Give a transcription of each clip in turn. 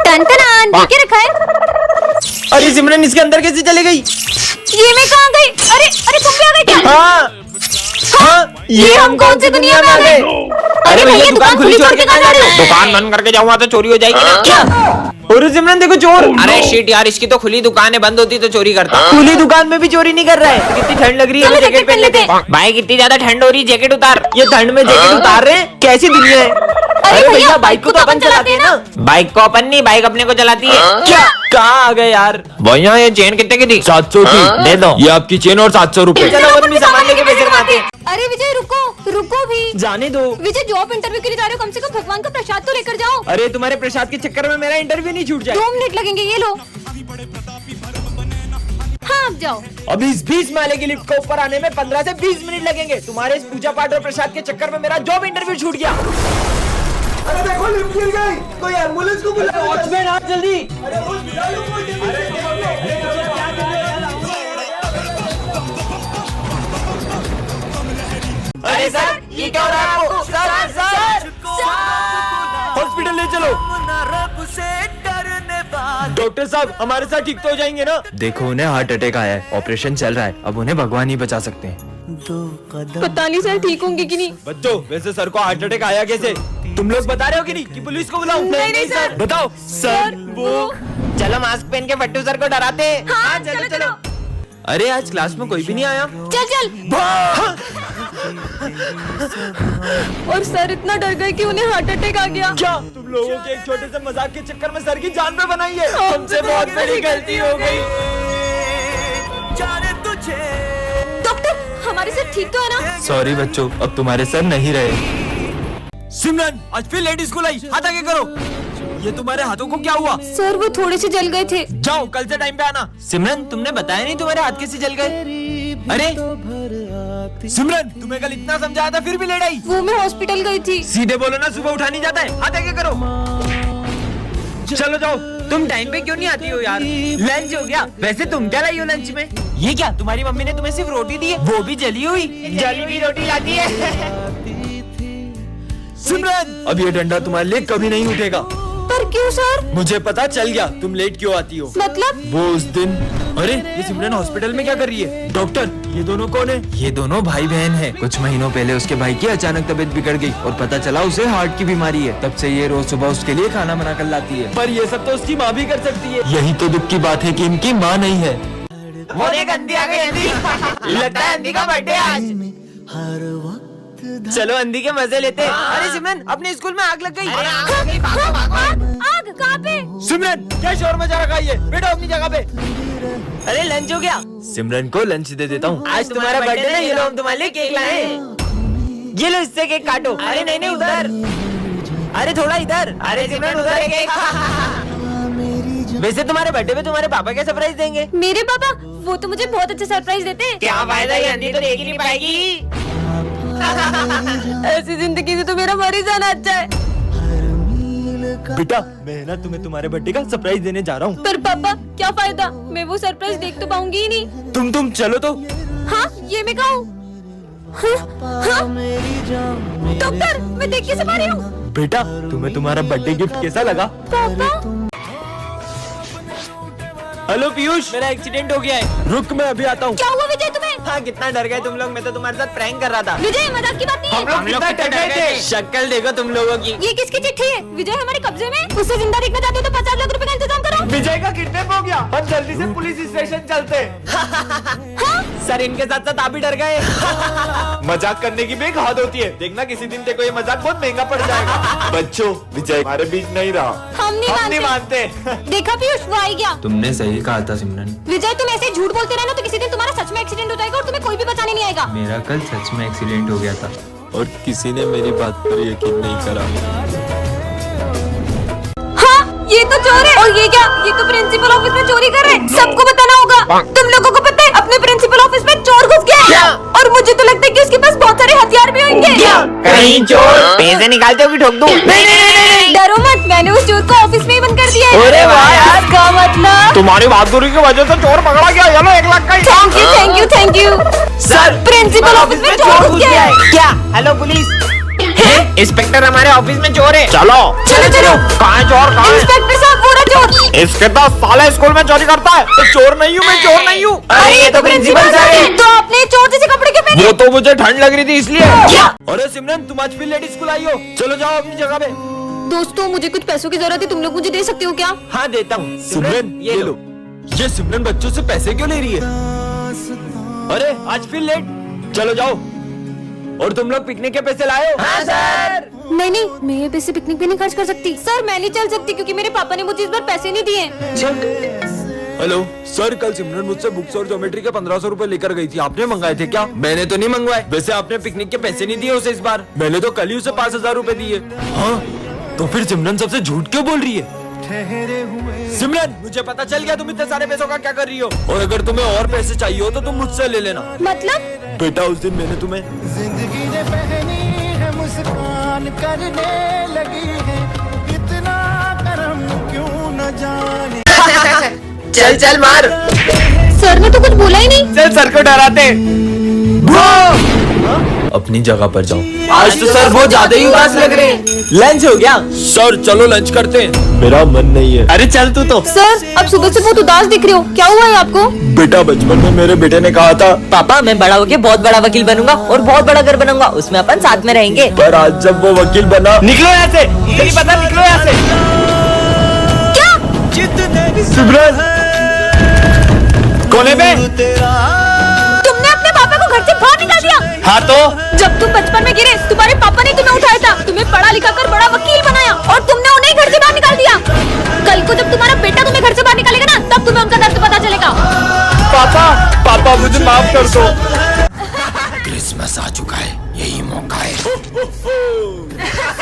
Ton क्या रखा है? अरे सिमरन इसके अंदर कैसे चली गई? ये मैं कहाँ गई? अरे अरे तुम भी आ गए क्या? हाँ, ये हम कौन सी दुनिया में आ गए? अरे भैया दुकान खुली छोड़ के कहाँ जा रहे हो? दुकान बंद करके जाऊंगा तो चोरी हो जाएगी ना। क्या? अरे सिमरन देखो चोर। अरे शिट यार, इसकी तो खुली दुकान है, बंद होती तो चोरी करता। खुली दुकान में भी चोरी नहीं कर रहा है। कितनी ठंड लग रही है, चलो जैकेट पहन लेते हैं। भाई कितनी ज्यादा ठंड हो रही है, जैकेट उतार। ये ठंड में जैकेट उतार रहे हैं, कैसी दुनिया है? अरे भैया बाइक को तो अपन चलाते हैं ना। बाइक को अपन नहीं, बाइक अपने को चलाती है। क्या? कहाँ आ गए यार? भैया ये चेन कितने की थी? 700 की। दे दो। ये आपकी चेन और 700 रुपए। चलो अपन भी सामान लेके पैसे कमाते हैं। अरे विजय रुको भी। जाने दो। विजय जॉब इंटरव्यू के लिए जा रहे हो, कम से कम भगवान का प्रसाद तो लेकर जाओ। अरे तुम्हारे प्रसाद के चक्कर में मेरा इंटरव्यू नहीं छूट जाए। 2 मिनट लगेंगे, ये लो। हाँ अब जाओ। अभी इस 20 माले की लिफ्ट को ऊपर आने में 15 से 20 मिनट लगेंगे। तुम्हारे इस पूजा पाठ और प्रसाद के चक्कर में मेरा जॉब इंटरव्यू छूट गया। अरे देखो लिफ्ट गिर गई, कोई एम्बुलेंस को बुलाओ। वॉचमैन आ जल्दी। अरे सर ये क्या हो रहा है आपको? सर हॉस्पिटल ले चलो। डॉक्टर साहब हमारे साथ ठीक तो हो जाएंगे ना? देखो उन्हें हार्ट अटैक आया है, ऑपरेशन चल रहा है, अब उन्हें भगवान ही बचा सकते हैं। पता नहीं सर ठीक होंगे कि नहीं। बच्चों वैसे सर को हार्ट अटैक आया कैसे? तुम लोग बता रहे हो कि नहीं कि पुलिस को बुलाऊं? नहीं सर। बताओ। सर वो चलो मास्क पहन के फट्टू सर को डराते हैं। हाँ चलो। अरे आज क्लास में कोई भी नहीं आया। चल। और सर इतना डर गए कि उन्हें हार्ट अटैक आ गया। क्या तुम लोगों के एक छोटे से मजाक के चक्कर में सर की जान पे बनाई है? हमसे बहुत बड़ी गलती हो गई। डॉक्टर हमारे सर ठीक तो है ना? सॉरी बच्चों, अब तुम्हारे सर नहीं रहे। सिमरन आज फिर लेडीज स्कूल आई, हाथ आगे करो। ये तुम्हारे हाथों को क्या हुआ? सर वो थोड़े से जल गए थे। जाओ कल से टाइम पे आना। सिमरन तुमने बताया नहीं तुम्हारे हाथ कैसे जल गए? अरे सिमरन तुम्हें कल इतना समझाया था फिर भी लेट आई। वो मैं हॉस्पिटल गई थी। सीधे बोलो ना, सुबह उठा नहीं जाता है। हाथ आगे करो। चलो जाओ। तुम टाइम पे क्यों नहीं आती हो यार? लंच हो गया। वैसे तुम क्या लाई हो लंच में? ये क्या तुम्हारी मम्मी ने तुम्हें सिर्फ रोटी दी है, वो भी जली हुई? जली हुई रोटी लाती है। सिमरन अब ये डंडा तुम्हारे लिए कभी नहीं उठेगा। पर क्यों सर? मुझे पता चल गया तुम लेट क्यों आती हो। मतलब? वो उस दिन। अरे ये सिमरन हॉस्पिटल में क्या कर रही है? डॉक्टर ये दोनों कौन है? ये दोनों भाई बहन हैं। कुछ महीनों पहले उसके भाई की अचानक तबीयत बिगड़ गई और पता चला उसे हार्ट की बीमारी है। तब से ये रोज सुबह उसके लिए खाना बना कर लाती है। पर ये सब तो उसकी माँ भी कर सकती है। यही तो दुख की बात है कि इनकी माँ नहीं है। वो देख अंधी आ गई। अंधी लगता है अंधी का बर्थडे आज। चलो अंधी के मजे लेते हैं। अरे सिमरन अपने स्कूल में आग लग गई। आग कहाँ पे? सिमरन क्या शोर मचा रखा है ये? बैठो अपनी जगह पे। अरे लंच हो गया? सिमरन को लंच दे देता हूँ। आज तुम्हारा बर्थडे है, ये लो हम तुम्हारे लिए केक लाए। ये लो इससे केक काटो। अरे नहीं उधर। अरे थोड़ा इधर। अरे सिमरन उधर केक। वैसे तुम्हारे बर्थडे पे तुम्हारे पापा क्या सरप्राइज देंगे? मेरे पापा वो तो मुझे बहुत अच्छा सरप्राइज देते हैं। क्या फायदा, ये अंधी तो देख ही नहीं पाएगी। ऐसी जिंदगी से तो मेरा मर ही जाना अच्छा है। बेटा मैं ना तुम्हें तुम्हारे बर्थडे का सरप्राइज देने जा रहा हूँ। पर पापा क्या फायदा, मैं वो सरप्राइज देख तो पाऊंगी ही नहीं। तुम चलो तो। हाँ ये मैं कहूँ। हाँ? डॉक्टर मैं देख कैसे पा रही हूँ? बेटा तुम्हें तुम्हारा बर्थडे गिफ्ट कैसा लगा? पापा हेलो पीयूष, मेरा एक्सीडेंट हो गया है। रुक मैं अभी आता हूँ। क्या हुआ विजय तुम्हें? हाँ कितना डर गए तुम लोग, मैं तो तुम्हारे साथ प्रैंक कर रहा था। विजय मजाक की बात नहीं है। हम लोग कितना डर गए थे। शक्ल देखो तुम लोगों की। ये किसकी चिट्ठी है? विजय हमारे कब्जे में। उसे जिंदा देखना चाहते हो तो 50 लाख रुपए का इंतजाम करो। विजय का किडनैप हो गया, हम जल्दी से पुलिस स्टेशन चलते। सर इनके साथ साथ आप भी डर गए। मजाक करने की भी एक हद होती है। देखना किसी दिन तेरे को ये मजाक बहुत महंगा पड़ जाएगा। बच्चों विजय हमारे बीच नहीं रहा, हम नहीं मानते। देखा पीयूष वो आ गया। तुमने सही कहा था सिमरन। विजय तुम ऐसे झूठ बोलते रहना तो किसी दिन तुम्हारा सच में एक्सीडेंट हो जाएगा और तुम्हें कोई भी बचाने नहीं आएगा। मेरा कल सच में एक्सीडेंट हो गया था और किसी ने मेरी बात पर यकीन नहीं करा। हाँ ये तो चोर है। और ये क्या? ये तो प्रिंसिपल ऑफिस में चोरी कर रहे हैं। सबको बताना होगा। तुम लोगों को पता है अपने प्रिंसिपल ऑफिस में चोर घुस गया है। और मुझे तो लगता है कि उसके पास बहुत सारे हथियार भी होंगे। कहीं चोर पैसे निकालते हो कि ठोक दूं? नहीं डरो मत, मैंने उस चोर को ऑफिस में ही बंद कर दिया है। अरे वाह यार, इसका मतलब तुम्हारी बहादुरी की वजह से चोर पकड़ा गया। चलो 1 लाख का। Thank you. Sir principal office में चोर घुस गया है। क्या? हेलो पुलिस, इंस्पेक्टर हमारे ऑफिस में चोर है। चलो चलो कहाँ है चोर? कहाँ है? इंस्पेक्टर साहब वो रहा इसके तो साले स्कूल में चोरी करता है। तो चोर नहीं हूँ मैं, चोर नहीं हूँ। अरे ये तो प्रिंसिपल सर है। तो आपने चोर जैसे कपड़े क्यों पहने? वो तो मुझे ठंड लग रही थी इसलिए। अरे सिमरन, तुम आज फिर लेट स्कूल आई हो। चलो जाओ अपनी जगह पे। दोस्तों, मुझे कुछ पैसों की जरूरत है, तुम लोग मुझे दे सकते हो क्या? हाँ देता हूँ। सिमरन ये लो। ये सिमरन बच्चों से पैसे क्यों ले रही है? अरे आज फिर लेट। चलो जाओ। और तुम लोग पिकनिक के पैसे लाए हो? हाँ सर। नहीं, मैं ये पैसे पिकनिक पे नहीं खर्च कर सकती। सर, मैं नहीं चल सकती क्योंकि मेरे पापा ने मुझे इस बार पैसे नहीं दिए। हेलो सर, कल सिमरन मुझसे बुक्स और ज्योमेट्री के 1500 रुपए लेकर गई थी। आपने मंगाए थे क्या? मैंने तो नहीं मंगवाए। वैसे आपने पिकनिक के पैसे नहीं दिए उसे इस बार। मैंने तो कल ही उसे 5000 रुपए दिए। हाँ, तो फिर सिमरन सबसे झूठ क्यों बोल रही है? सिमरन, मुझे पता चल गया तुम इतने सारे पैसों का क्या कर रही हो। और अगर तुम्हें और पैसे चाहिए हो तो तुम मुझसे ले लेना। मतलब? बेटा, उस दिन मैंने तुम्हें जिंदगी ने पहनी है मुस्कान करने लगी है, इतना करम क्यों न जाने। चल चल मार। सर ने तो कुछ बोला ही नहीं। चल सर को डराते। अपनी जगह पर जाओ। आज तो सर बहुत ज्यादा ही उदास लग रहे हैं। लंच हो गया? सर चलो लंच करते हैं। मेरा मन नहीं है। अरे चल तू तो। सर, अब सुबह से बहुत उदास दिख रहे हो, क्या हुआ है आपको? बेटा, बचपन में मेरे बेटे ने कहा था पापा, मैं बड़ा होके बहुत बड़ा वकील बनूंगा और बहुत बड़ा घर बनाऊंगा, उसमें अपन साथ में रहेंगे। पर आज जब वो वकील बना। निकलो यहाँ से, नहीं पता, निकलो यहाँ से। सिमरन कोने पे। तुमने अपने पापा को घर से बाहर निकाल दिया। हाँ तो जब तुम बचपन में गिरे, तुम्हारे पापा ने तुम्हें उठाया था, तुम्हें पढ़ा लिखा कर बड़ा वकील बनाया और तुमने उन्हें घर से बाहर निकाल दिया। कल को जब तुम्हारा बेटा तुम्हें घर से बाहर निकालेगा ना, तब तुम्हें उनका दर्द पता चलेगा। पापा मुझे माफ कर दो। क्रिसमस आ चुका है, यही मौका है।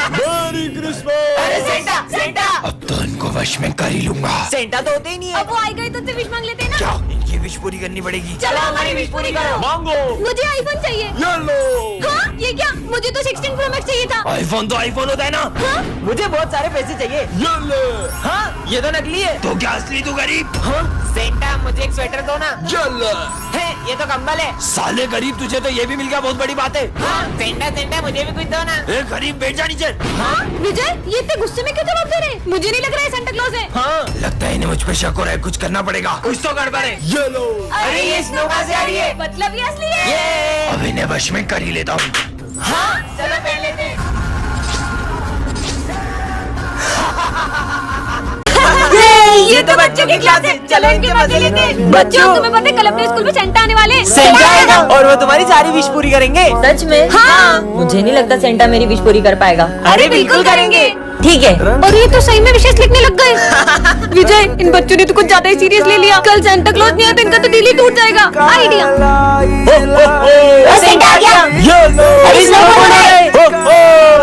मेरी क्रिसमस। अरे सेंटा सेंटा। अब तो इनको वश में कर ही लूंगा। सेंटा तो होते ही नहीं है। अब वो आएगा ही तो तुझसे विश मांग लेते हैं ना। क्या इनकी विश पूरी करनी पड़ेगी? चलो हमारी विश पूरी करो। मांगो। मुझे आईफोन चाहिए। ये लो। हाँ, ये क्या? मुझे तो 16 प्रो मैक्स चाहिए था। आईफोन तो आईफोन होता है ना। हाँ? मुझे बहुत सारे पैसे चाहिए। ये ले। हाँ, ये तो नकली है। तो क्या असली तू गरीब? हाँ? सेंटा मुझे एक स्वेटर दो ना। ये ले। है ये तो कंबल है। साले गरीब, तुझे तो ये भी मिल गया, बहुत बड़ी बात है। हाँ सेंटा सेंटा मुझे भी कुछ दो ना। ए गरीब, बैठ जा नीचे। हाँ? विजय, ये इतने गुस्से में क्यों जवाब दे रहे हैं? मुझे नहीं लग रहा है सेंटा क्लॉज है। हाँ। लगता है इन्हें मुझ पे शक हो रहा है, कुछ करना पड़ेगा। कुछ तो गड़बड़ है। ये लो। अरे ये स्नो कहाँ से आ रही है? मतलब ये असली है। अब इन्हें वश में कर ही लेता हूँ। चलो पहन लेते हैं। ये तो बच्चों की क्लास है, चलो इनके मजे लेते हैं। बच्चों, तुम्हें पता है कल अपने स्कूल में सेंटा आने वाले हैं। सेंटा आएगा और वो तुम्हारी सारी विश पूरी करेंगे। सच में? हाँ। मुझे नहीं लगता सेंटा मेरी विश पूरी कर पाएगा। अरे बिल्कुल करेंगे। ठीक है। और ये तो सही में विशेष लिखने लग गए। विजय, इन बच्चों ने तो कुछ ज्यादा ही सीरियस ले लिया। कल सेंटा क्लॉज नहीं आया तो इनका तो दिल ही टूट जाएगा। आइडिया। सेंटा आ गया। ये लो। अरे स्नो बोल रहा है।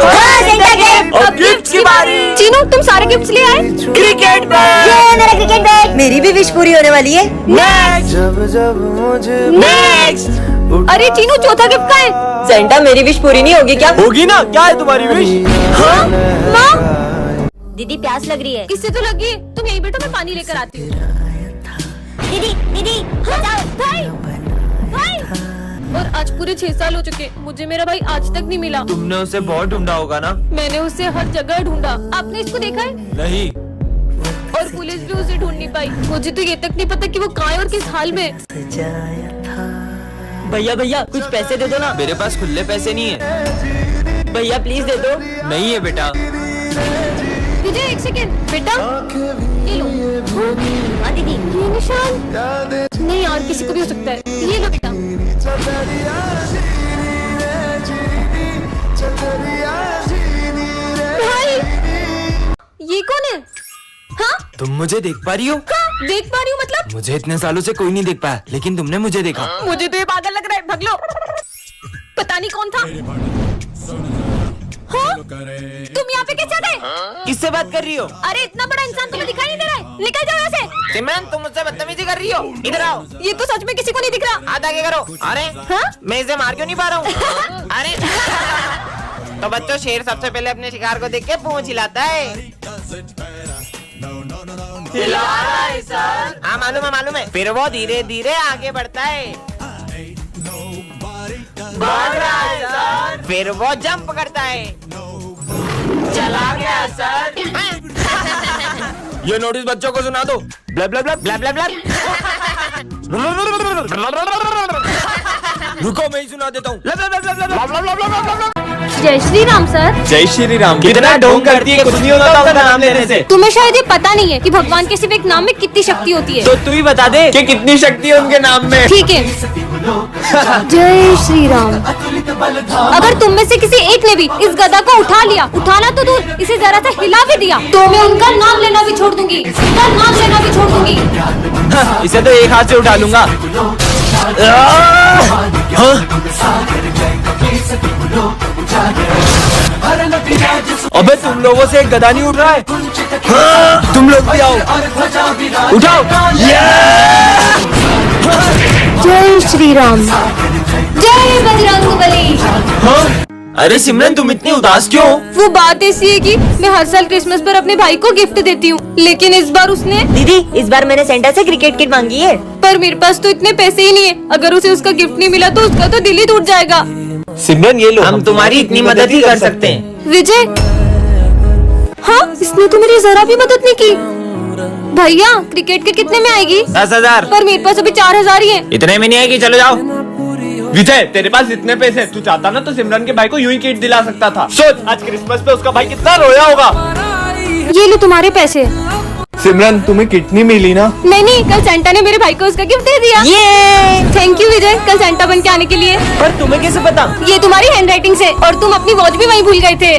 हाँ, सेंटा गेम। अब गिफ्ट की बारी। चीनू, तुम सारे गिफ्ट्स ले आए? Cricket bat. ये मेरा क्रिकेट बैट। मेरी भी विश पूरी होने वाली है। जब जब मुझे नेक्स्ट। अरे चीनू, चौथा गिफ्ट का है? सेंटा, मेरी विश पूरी नहीं होगी क्या? होगी ना, क्या है तुम्हारी विश? हाँ? माँ? दीदी प्यास लग रही है। किससे तो लगी है। तुम यहीं बैठो, मैं पानी लेकर आती हूँ। दीदी दीदी हाँ, भाई, भाई। और आज पूरे 6 साल हो चुके, मुझे मेरा भाई आज तक नहीं मिला। तुमने उसे बहुत ढूंढा होगा ना? मैंने उसे हर जगह ढूंढा। आपने इसको देखा है? नहीं। और पुलिस भी उसे ढूंढ नहीं पाई। मुझे तो ये तक नहीं पता कि वो कहाँ है और किस हाल में। भैया भैया, कुछ पैसे दे दो ना। मेरे पास खुले पैसे नहीं है। भैया प्लीज दे दो। नहीं है बेटा। विजय, एक सेकेंड बेटा, ये लो। हाँ दीदी। ये निशान नहीं यार, किसी को भी हो सकता है। ये लो बेटा। भाई, ये कौन है? हाँ? तुम मुझे देख पा रही हो? हाँ, देख पा रही हूँ मतलब? मुझे इतने सालों से कोई नहीं देख पाया, लेकिन तुमने मुझे देखा। मुझे तो ये पागल लग रहा है, भाग लो। पता नहीं कौन था। हाँ? तुम यहाँ पे कैसे आ गए? किससे बात कर रही हो? अरे इतना बड़ा इंसान तुम्हें दिखाई नहीं दे रहा है? निकल जाओ यहाँ से। सिमरन तुम मुझसे बदतमीजी कर रही हो। इधर आओ। ये तो सच में किसी को नहीं दिख रहा। हाथ आगे करो। अरे हाँ? मैं इसे मार क्यों नहीं पा रहा हूँ? अरे तो बच्चों, शेर सबसे पहले अपने शिकार को देख के पूंछ हिलाता है। हाँ मालूम है। फिर वो धीरे धीरे आगे बढ़ता है। भाग रहा है सर। फिर वो जंप करता है। चला गया सर। ये नोटिस बच्चों को सुना दो। Bulb bulb bulb bulb bulb रुको मैं ही सुना देता हूँ। जय श्री राम सर। जय श्री राम। कितना ढोंग करती है, कुछ नहीं होता उनका नाम लेने से। तुम्हें शायद ये पता नहीं है कि भगवान के सिर्फ एक नाम में कितनी शक्ति होती है। तो तू ही बता दे कि कितनी शक्ति है उनके नाम में। ठीक है। जय श्री राम। अगर तुम में से किसी एक ने भी इस गधा को उठा लिया, उठाना तो दूर, इसे जरा सा हिला भी दिया, तो मैं उनका नाम लेना भी छोड़ दूंगी, उनका नाम लेना भी छोड़ दूंगी। इसे तो एक हाथ से उठा लूंगा। अबे तुम लोगों से एक गधा नहीं उठ रहा है। हाँ, तुम लोग भी आओ, उठाओ। जय श्री राम। जय बजरंगबली। अरे सिमरन तुम इतनी उदास क्यों? वो बात ऐसी है कि मैं हर साल क्रिसमस पर अपने भाई को गिफ्ट देती हूँ, लेकिन इस बार उसने। दीदी इस बार मैंने सेंटा से क्रिकेट किट मांगी है। पर मेरे पास तो इतने पैसे ही नहीं है। अगर उसे उसका गिफ्ट नहीं मिला तो उसका तो दिल ही टूट जाएगा। सिमरन ये लो, हम तुम्हारी इतनी मदद ही कर सकते हैं। विजय, हाँ इसने तो मेरी जरा भी मदद नहीं की। भैया क्रिकेट के कितने में आएगी? 10,000। पर मेरे पास अभी 4,000 ही है। इतने में नहीं आएगी, चलो जाओ। विजय तेरे पास इतने पैसे, तू चाहता ना तो सिमरन के भाई को यूं ही किट दिला सकता था। सोच आज क्रिसमस पे उसका भाई कितना रोया होगा। ये लो तुम्हारे पैसे। सिमरन तुम्हें किट नहीं मिली ना? नहीं, कल सेंटा ने मेरे भाई को उसका गिफ्ट दे दिया। ये थैंक यू विजय, कल सेंटा बन के आने के लिए। पर तुम्हें कैसे पता? ये तुम्हारी हैंडराइटिंग से, और तुम अपनी वॉच भी वहीं भूल गए थे।